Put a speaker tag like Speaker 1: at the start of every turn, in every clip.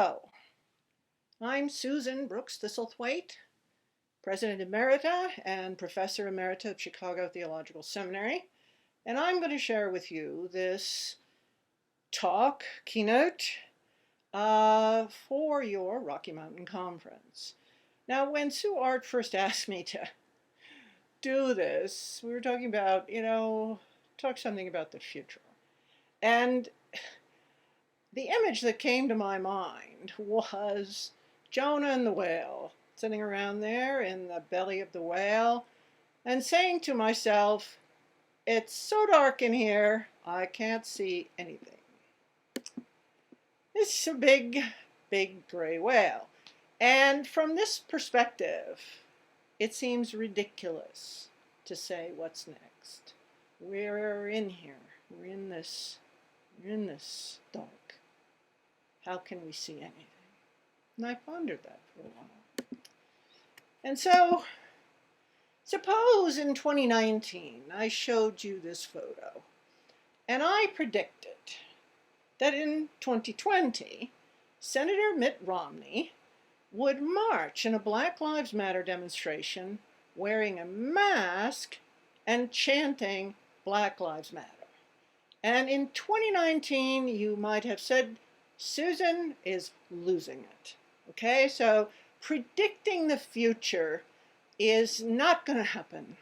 Speaker 1: Hello, I'm Susan Brooks Thistlethwaite, President Emerita and Professor Emerita of Chicago Theological Seminary, and I'm going to share with you this talk, Keynote, for your Rocky Mountain Conference. Now, when Sue Art first asked me to do this, we were talking about, talk something about the future. And the image that came to my mind was Jonah and the whale, sitting around there in the belly of the whale and saying to myself, it's so dark in here, I can't see anything. It's a big, big gray whale. And from this perspective, it seems ridiculous to say what's next. We're in here. We're in this dark. How can we see anything? And I pondered that for a while. And so, suppose in 2019 I showed you this photo, and I predicted that in 2020, Senator Mitt Romney would march in a Black Lives Matter demonstration wearing a mask and chanting Black Lives Matter. And in 2019, you might have said, Susan is losing it. Okay, so predicting the future is not going to happen.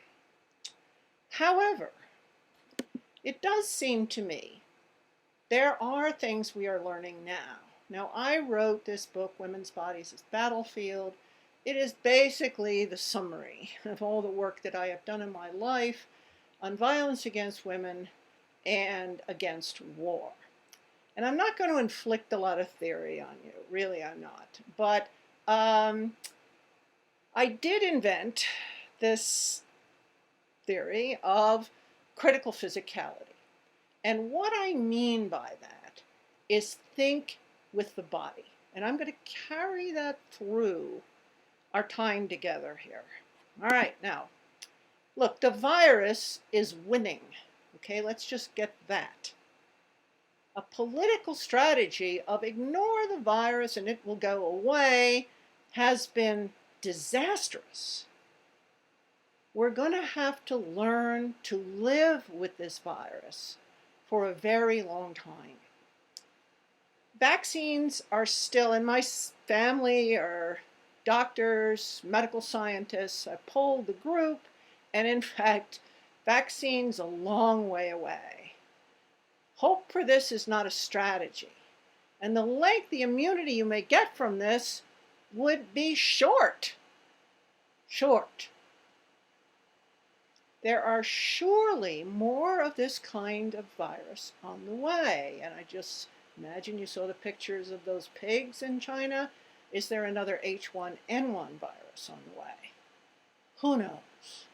Speaker 1: However, it does seem to me there are things we are learning now. Now, I wrote this book, Women's Bodies as Battlefield. It is basically the summary of all the work that I have done in my life on violence against women and against war. And I'm not going to inflict a lot of theory on you. Really, I'm not. But I did invent this theory of critical physicality. And what I mean by that is think with the body. And I'm going to carry that through our time together here. All right, now, look, the virus is winning. Okay, let's just get that. A political strategy of ignore the virus and it will go away has been disastrous. We're going to have to learn to live with this virus for a very long time. Vaccines are still, in my family are doctors, medical scientists. I polled the group, and in fact, vaccines a long way away. Hope for this is not a strategy. And the length, the immunity you may get from this would be short. Short. There are surely more of this kind of virus on the way. And I just imagine you saw the pictures of those pigs in China. Is there another H1N1 virus on the way? Who knows?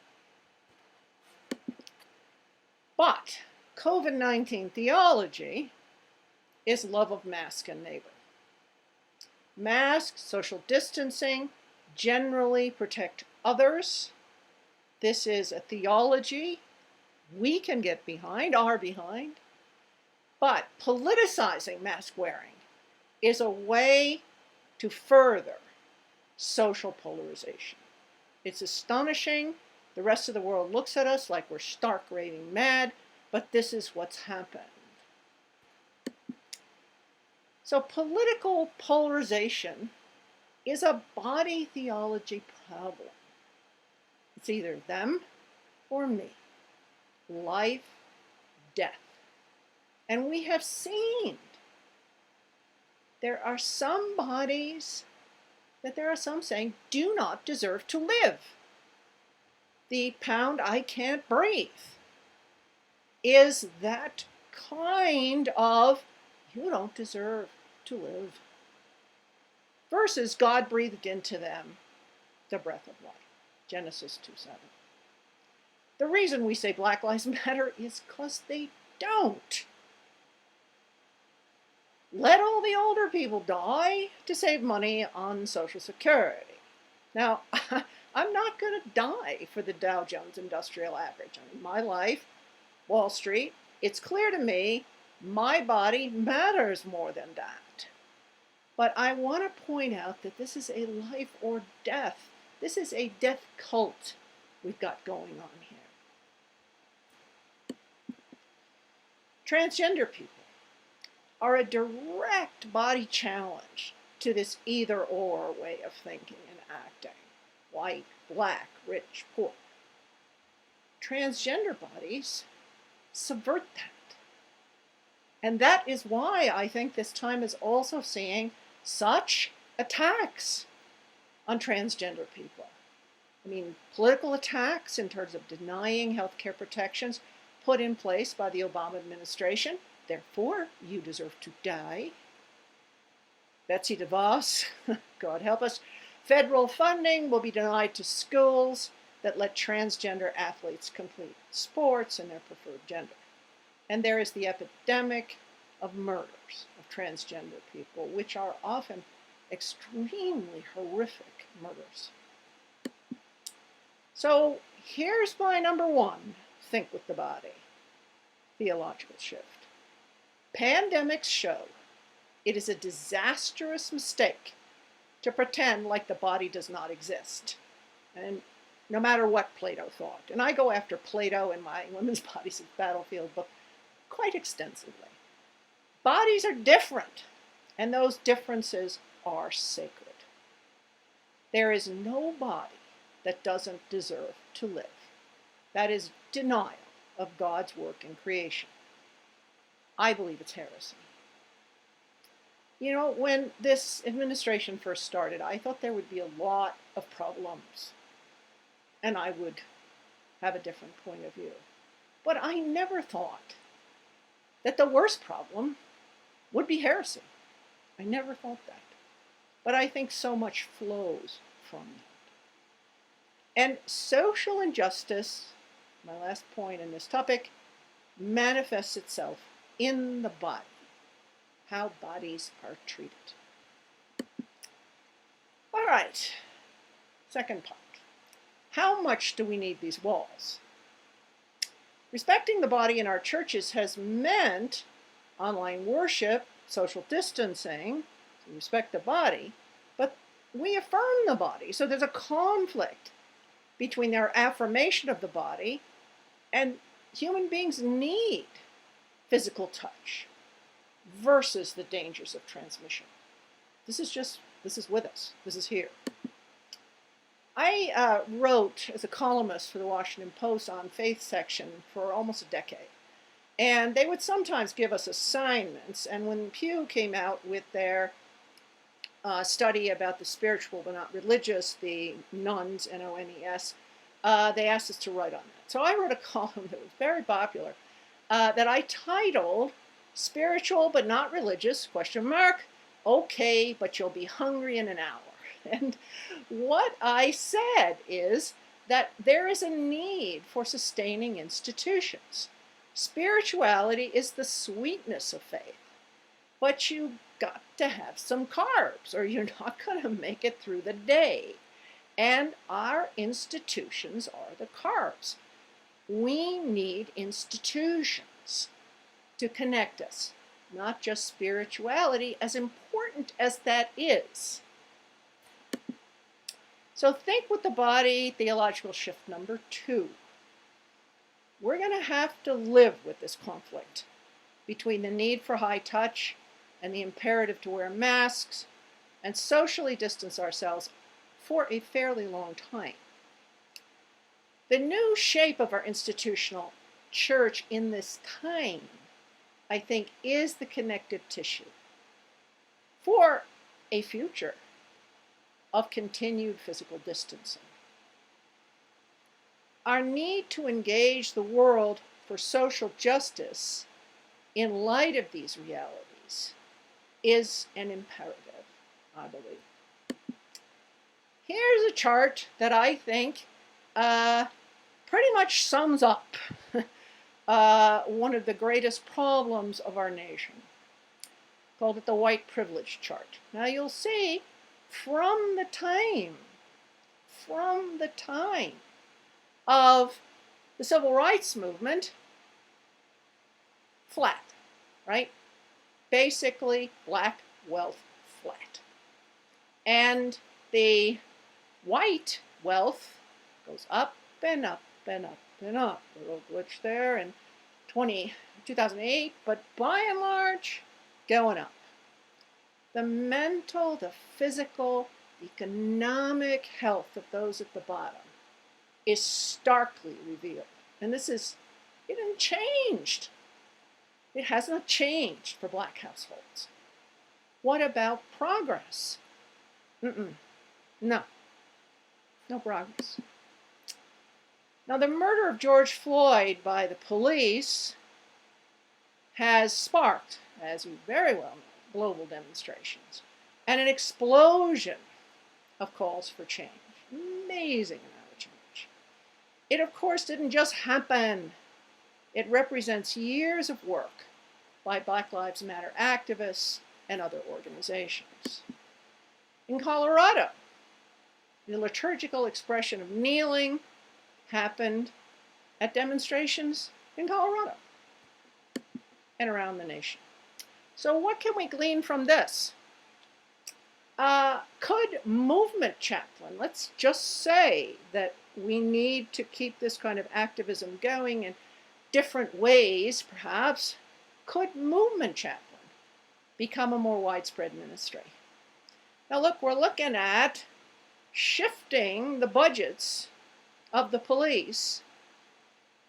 Speaker 1: But COVID-19 theology is love of mask and neighbor. Masks, social distancing, generally protect others. This is a theology we can get behind, are behind. But politicizing mask wearing is a way to further social polarization. It's astonishing. The rest of the world looks at us like we're stark raving mad, but this is what's happened. So political polarization is a body theology problem. It's either them or me. Life, death. And we have seen there are some bodies that there are some saying do not deserve to live. The pound I can't breathe is that kind of you don't deserve to live versus God breathed into them the breath of life. Genesis 2:7. The reason we say Black Lives Matter is because they don't. Let all the older people die to save money on Social Security. Now, I'm not going to die for the Dow Jones Industrial Average. I mean, my life, Wall Street, it's clear to me my body matters more than that. But I want to point out that this is a life or death. This is a death cult we've got going on here. Transgender people are a direct body challenge to this either-or way of thinking and acting. White, black, rich, poor. Transgender bodies subvert that. And that is why I think this time is also seeing such attacks on transgender people. I mean, political attacks in terms of denying healthcare protections put in place by the Obama administration. Therefore, you deserve to die. Betsy DeVos, God help us. Federal funding will be denied to schools that let transgender athletes complete sports in their preferred gender. And there is the epidemic of murders of transgender people, which are often extremely horrific murders. So here's my number one, think with the body, theological shift. Pandemics show it is a disastrous mistake to pretend like the body does not exist. And no matter what Plato thought. And I go after Plato in my Women's Bodies of Battlefield book quite extensively. Bodies are different, and those differences are sacred. There is no body that doesn't deserve to live. That is denial of God's work in creation. I believe it's heresy. You know, when this administration first started, I thought there would be a lot of problems, and I would have a different point of view. But I never thought that the worst problem would be heresy. I never thought that. But I think so much flows from that. And social injustice, my last point in this topic, manifests itself in the body, how bodies are treated. All right, second part. How much do we need these walls? Respecting the body in our churches has meant online worship, social distancing, we respect the body, but we affirm the body. So there's a conflict between their affirmation of the body and human beings need physical touch versus the dangers of transmission. This is with us. This is here. I wrote as a columnist for the Washington Post on faith section for almost a decade. And they would sometimes give us assignments. And when Pew came out with their study about the spiritual but not religious, the nuns, N-O-N-E-S, they asked us to write on that. So I wrote a column that was very popular that I titled Spiritual but Not Religious, ? Okay, but you'll be hungry in an hour. And what I said is that there is a need for sustaining institutions. Spirituality is the sweetness of faith, but you've got to have some carbs or you're not going to make it through the day. And our institutions are the carbs. We need institutions to connect us, not just spirituality, as important as that is. So think with the body, theological shift number 2. We're going to have to live with this conflict between the need for high touch and the imperative to wear masks and socially distance ourselves for a fairly long time. The new shape of our institutional church in this time, I think, is the connective tissue for a future of continued physical distancing. Our need to engage the world for social justice in light of these realities is an imperative, I believe. Here's a chart that I think pretty much sums up one of the greatest problems of our nation. Called it the white privilege chart. Now you'll see from the time of the civil rights movement, flat, right? Basically, black wealth flat. And the white wealth goes up and up and up and up. A little glitch there in 2008, but by and large, going up. The mental, the physical, economic health of those at the bottom is starkly revealed. And it hasn't changed. It has not changed for black households. What about progress? No progress. Now, the murder of George Floyd by the police has sparked, as you very well know, global demonstrations and an explosion of calls for change. Amazing amount of change. It, of course, didn't just happen. It represents years of work by Black Lives Matter activists and other organizations. In Colorado, the liturgical expression of kneeling happened at demonstrations in Colorado and around the nation. So what can we glean from this? Could movement Chaplin, let's just say that we need to keep this kind of activism going in different ways, perhaps, could movement Chaplin become a more widespread ministry? Now look, we're looking at shifting the budgets of the police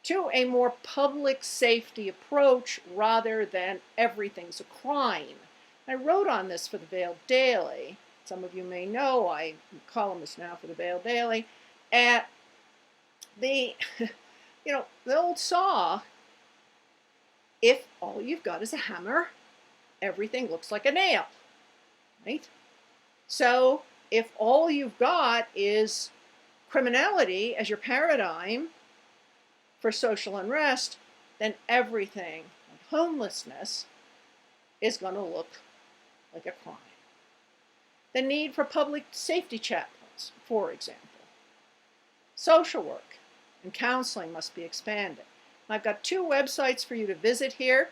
Speaker 1: to a more public safety approach rather than everything's a crime. I wrote on this for the Veiled Daily. Some of you may know I'm a columnist now for the Veiled Daily. And the old saw, if all you've got is a hammer, everything looks like a nail, right? So if all you've got is criminality as your paradigm for social unrest, then everything, like homelessness, is going to look like a crime. The need for public safety chaplains, for example. Social work and counseling must be expanded. I've got 2 websites for you to visit here.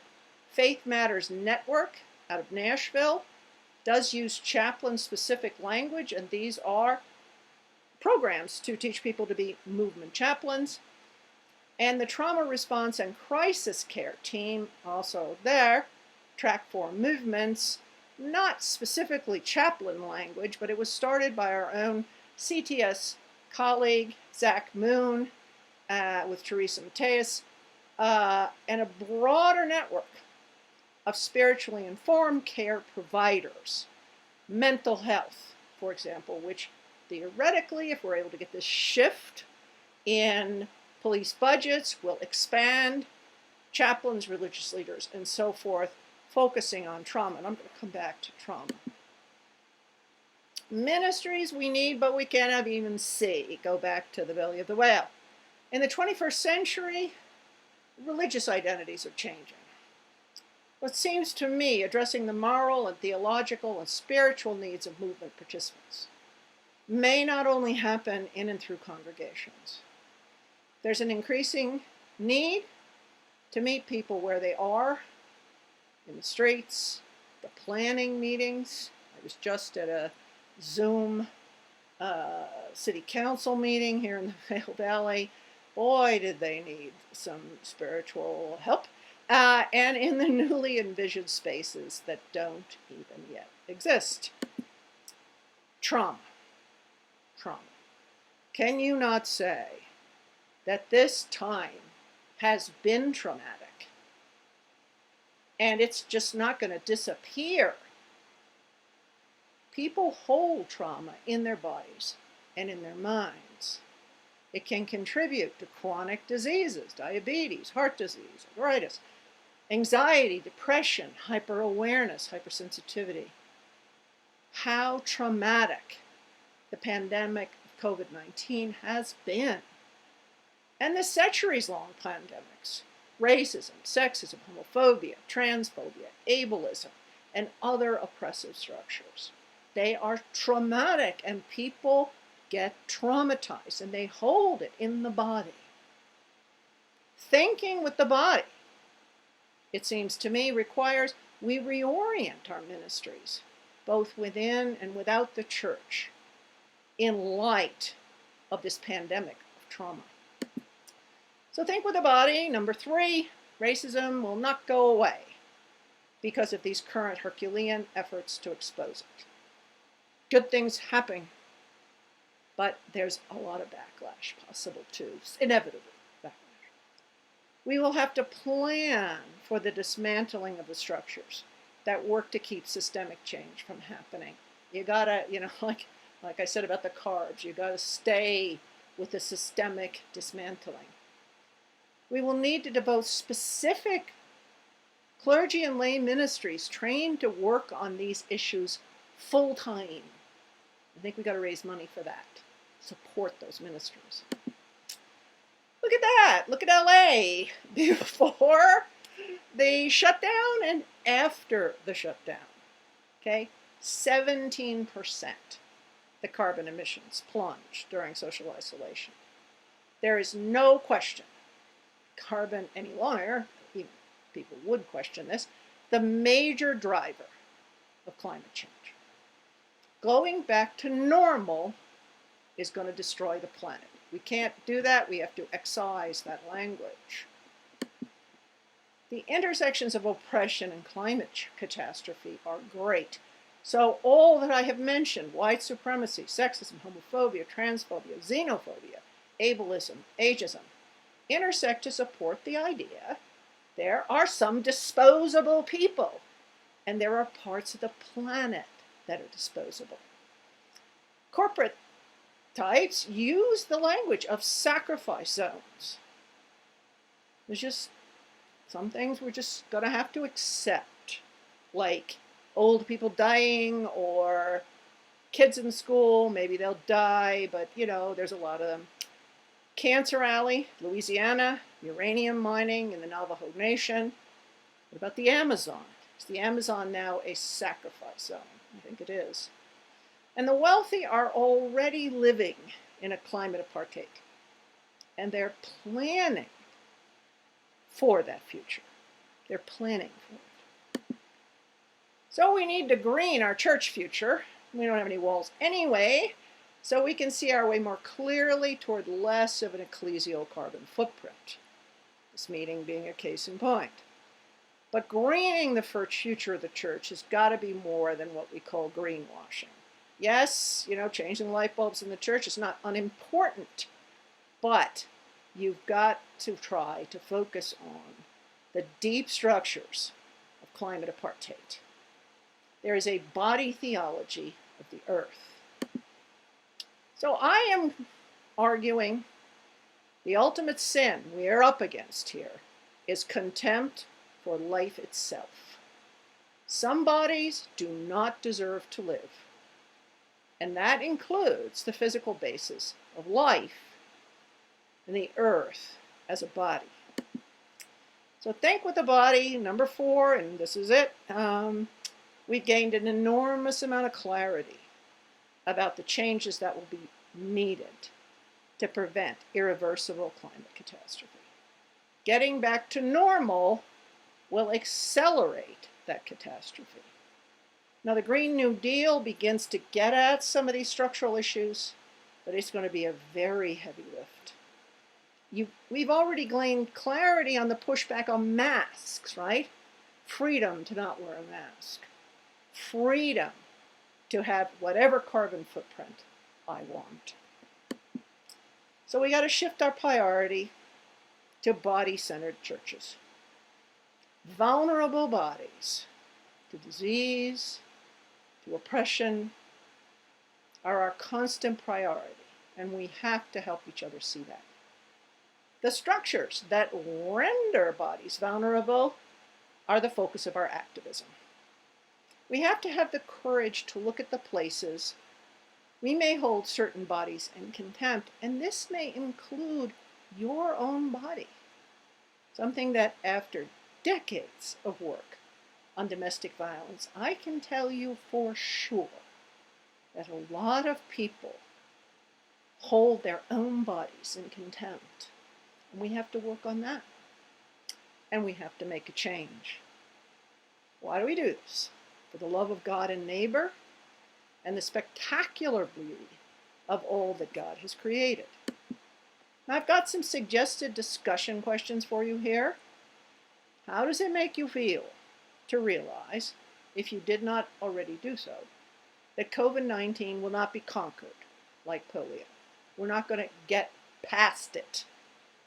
Speaker 1: Faith Matters Network out of Nashville does use Chaplin-specific language, and these are programs to teach people to be movement chaplains. And the Trauma Response and Crisis Care team, also there, Track 4 Movements, not specifically Chaplin language, but it was started by our own CTS colleague, Zach Moon, with Teresa Mateus, and a broader network of spiritually informed care providers. Mental health, for example, which theoretically, if we're able to get this shift in police budgets, will expand chaplains, religious leaders, and so forth, focusing on trauma. And I'm going to come back to trauma. Ministries we need, but we cannot even see. Go back to the belly of the whale. In the 21st century, religious identities are changing. What seems to me addressing the moral and theological and spiritual needs of movement participants may not only happen in and through congregations. There's an increasing need to meet people where they are, in the streets, the planning meetings. I was just at a Zoom city council meeting here in the Veiled Valley. Boy, did they need some spiritual help. And in the newly envisioned spaces that don't even yet exist. Trauma. Can you not say that this time has been traumatic and it's just not going to disappear? People hold trauma in their bodies and in their minds. It can contribute to chronic diseases, diabetes, heart disease, arthritis, anxiety, depression, hyper-awareness, hypersensitivity. How traumatic the pandemic of COVID-19 has been. And the centuries-long pandemics, racism, sexism, homophobia, transphobia, ableism, and other oppressive structures. They are traumatic, and people get traumatized, and they hold it in the body. Thinking with the body, it seems to me, requires we reorient our ministries both within and without the church, in light of this pandemic of trauma. So think with the body. Number 3, racism will not go away because of these current Herculean efforts to expose it. Good things happen, but there's a lot of backlash possible too, inevitable backlash. We will have to plan for the dismantling of the structures that work to keep systemic change from happening. You gotta, like I said about the carbs, you gotta stay with the systemic dismantling. We will need to devote specific clergy and lay ministries trained to work on these issues full time. I think we got to raise money for that. Support those ministries. Look at that. Look at LA before the shutdown and after the shutdown. Okay, 17% the carbon emissions plunged during social isolation. There is no question carbon any longer, even people would question this, the major driver of climate change. Going back to normal is going to destroy the planet. We can't do that. We have to excise that language. The intersections of oppression and climate catastrophe are great. So all that I have mentioned, white supremacy, sexism, homophobia, transphobia, xenophobia, ableism, ageism, intersect to support the idea there are some disposable people, and there are parts of the planet that are disposable. Corporate types use the language of sacrifice zones. There's just some things we're just going to have to accept, like old people dying or kids in school, maybe they'll die, but there's a lot of them. Cancer Alley, Louisiana, uranium mining in the Navajo Nation. What about the Amazon? Is the Amazon now a sacrifice zone? I think it is. And the wealthy are already living in a climate apartheid. And they're planning for that future. They're planning for it. So we need to green our church future. We don't have any walls anyway, so we can see our way more clearly toward less of an ecclesial carbon footprint. This meeting being a case in point. But greening the future of the church has got to be more than what we call greenwashing. Yes, changing light bulbs in the church is not unimportant, but you've got to try to focus on the deep structures of climate apartheid. There is a body theology of the earth. So I am arguing the ultimate sin we are up against here is contempt for life itself. Some bodies do not deserve to live, and that includes the physical basis of life and the earth as a body. So think with the body, number 4, and this is it. We've gained an enormous amount of clarity about the changes that will be needed to prevent irreversible climate catastrophe. Getting back to normal will accelerate that catastrophe. Now, the Green New Deal begins to get at some of these structural issues, but it's going to be a very heavy lift. We've already gained clarity on the pushback on masks, right? Freedom to not wear a mask. Freedom to have whatever carbon footprint I want. So we got to shift our priority to body-centered churches. Vulnerable bodies to disease, to oppression, are our constant priority, and we have to help each other see that. The structures that render bodies vulnerable are the focus of our activism. We have to have the courage to look at the places we may hold certain bodies in contempt, and this may include your own body. Something that after decades of work on domestic violence, I can tell you for sure that a lot of people hold their own bodies in contempt. And we have to work on that. And we have to make a change. Why do we do this? for the love of God and neighbor, and the spectacular beauty of all that God has created. Now, I've got some suggested discussion questions for you here. How does it make you feel to realize, if you did not already do so, that COVID-19 will not be conquered like polio? We're not going to get past it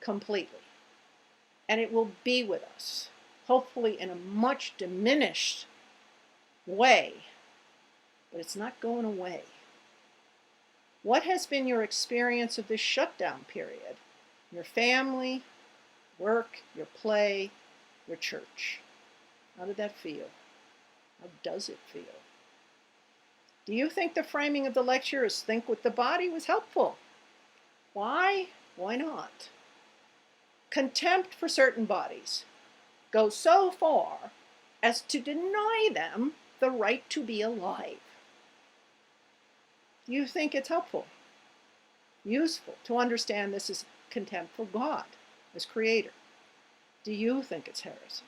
Speaker 1: completely. And it will be with us, hopefully in a much diminished way, but it's not going away. What has been your experience of this shutdown period? Your family, work, your play, your church. How did that feel? How does it feel? Do you think the framing of the lecture as Think with the Body was helpful? Why? Why not? Contempt for certain bodies goes so far as to deny them the right to be alive. Do you think it's helpful, useful to understand this is contempt for God as creator? Do you think it's heresy?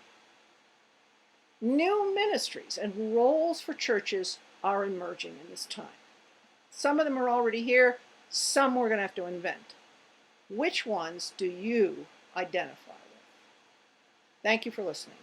Speaker 1: New ministries and roles for churches are emerging in this time. Some of them are already here, some we're going to have to invent. Which ones do you identify with? Thank you for listening.